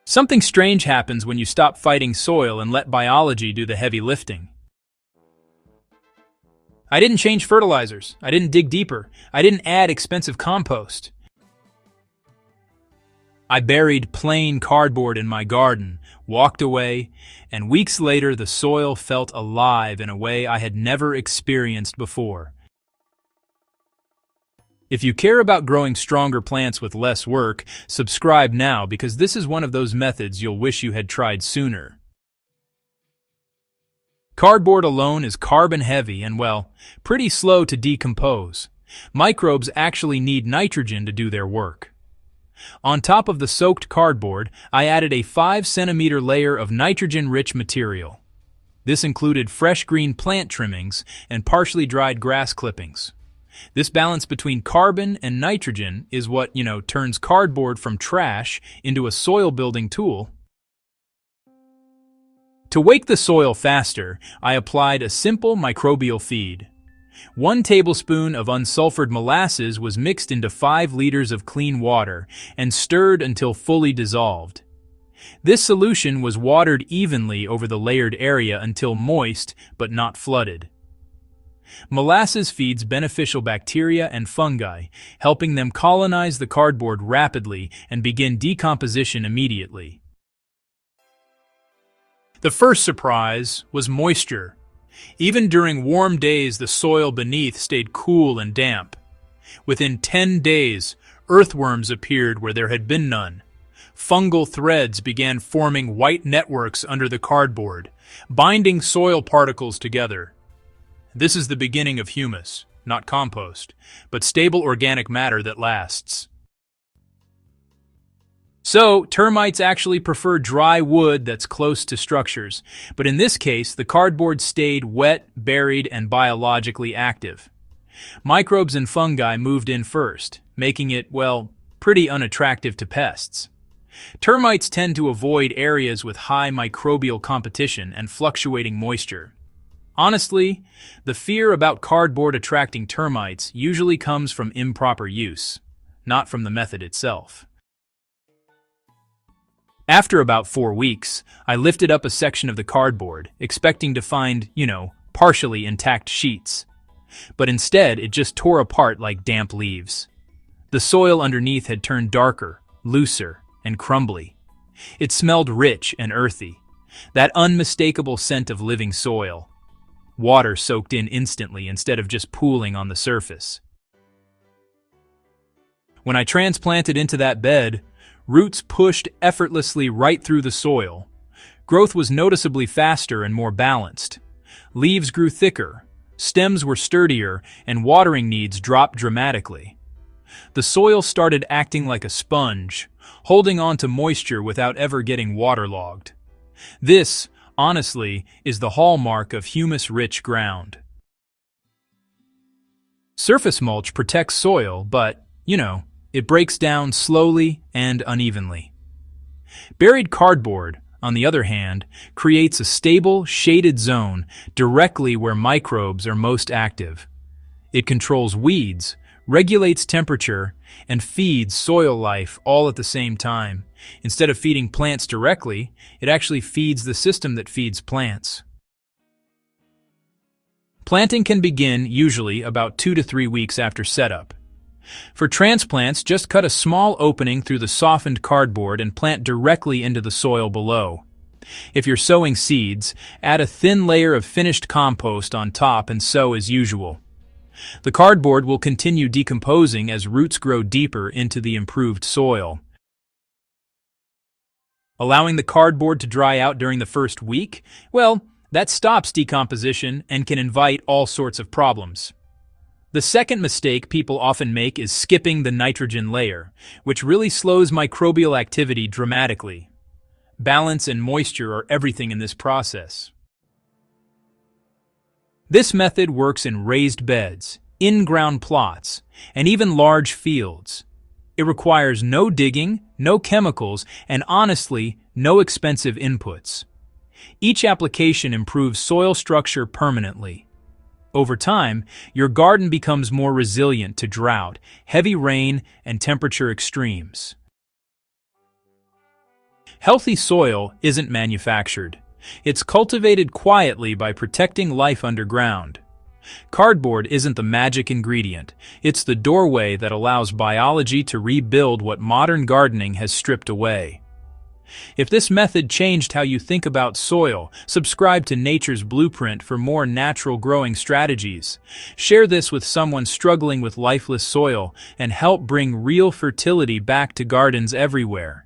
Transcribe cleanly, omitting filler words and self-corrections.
Something strange happens when you stop fighting soil and let biology do the heavy lifting. I didn't change fertilizers. I didn't dig deeper. I didn't add expensive compost. I buried plain cardboard in my garden, walked away, and weeks later the soil felt alive in a way I had never experienced before. If you care about growing stronger plants with less work, subscribe now because this is one of those methods you'll wish you had tried sooner. Cardboard alone is carbon heavy and, well, pretty slow to decompose. Microbes actually need nitrogen to do their work. On top of the soaked cardboard, I added a 5 centimeter layer of nitrogen-rich material. This included fresh green plant trimmings and partially dried grass clippings. This balance between carbon and nitrogen is what, turns cardboard from trash into a soil-building tool. To wake the soil faster, I applied a simple microbial feed. 1 tablespoon of unsulfured molasses was mixed into 5 liters of clean water and stirred until fully dissolved. This solution was watered evenly over the layered area until moist but not flooded. Molasses feeds beneficial bacteria and fungi, helping them colonize the cardboard rapidly and begin decomposition immediately. The first surprise was moisture. Even during warm days, the soil beneath stayed cool and damp. Within 10 days, earthworms appeared where there had been none. Fungal threads began forming white networks under the cardboard, binding soil particles together. This is the beginning of humus, not compost, but stable organic matter that lasts. So, termites actually prefer dry wood that's close to structures, but in this case, the cardboard stayed wet, buried, and biologically active. Microbes and fungi moved in first, making it, pretty unattractive to pests. Termites tend to avoid areas with high microbial competition and fluctuating moisture. Honestly, the fear about cardboard attracting termites usually comes from improper use, not from the method itself. After about 4 weeks, I lifted up a section of the cardboard, expecting to find, partially intact sheets. But instead, it just tore apart like damp leaves. The soil underneath had turned darker, looser, and crumbly. It smelled rich and earthy, that unmistakable scent of living soil. Water soaked in instantly instead of just pooling on the surface. When I transplanted into that bed, roots pushed effortlessly right through the soil. Growth was noticeably faster and more balanced. Leaves grew thicker, stems were sturdier, and watering needs dropped dramatically. The soil started acting like a sponge, holding on to moisture without ever getting waterlogged. This, honestly, is the hallmark of humus-rich ground. Surface mulch protects soil, but, it breaks down slowly and unevenly. Buried cardboard, on the other hand, creates a stable, shaded zone directly where microbes are most active. It controls weeds, regulates temperature, and feeds soil life all at the same time. Instead of feeding plants directly, it actually feeds the system that feeds plants. Planting can begin usually about 2 to 3 weeks after setup. For transplants, just cut a small opening through the softened cardboard and plant directly into the soil below. If you're sowing seeds, add a thin layer of finished compost on top and sow as usual. The cardboard will continue decomposing as roots grow deeper into the improved soil. Allowing the cardboard to dry out during the first week, that stops decomposition and can invite all sorts of problems. The second mistake people often make is skipping the nitrogen layer, which really slows microbial activity dramatically. Balance and moisture are everything in this process. This method works in raised beds, in-ground plots, and even large fields. It requires no digging, no chemicals, and honestly, no expensive inputs. Each application improves soil structure permanently. Over time, your garden becomes more resilient to drought, heavy rain, and temperature extremes. Healthy soil isn't manufactured. It's cultivated quietly by protecting life underground. Cardboard isn't the magic ingredient. It's the doorway that allows biology to rebuild what modern gardening has stripped away. If this method changed how you think about soil, subscribe to Nature's Blueprint for more natural growing strategies. Share this with someone struggling with lifeless soil and help bring real fertility back to gardens everywhere.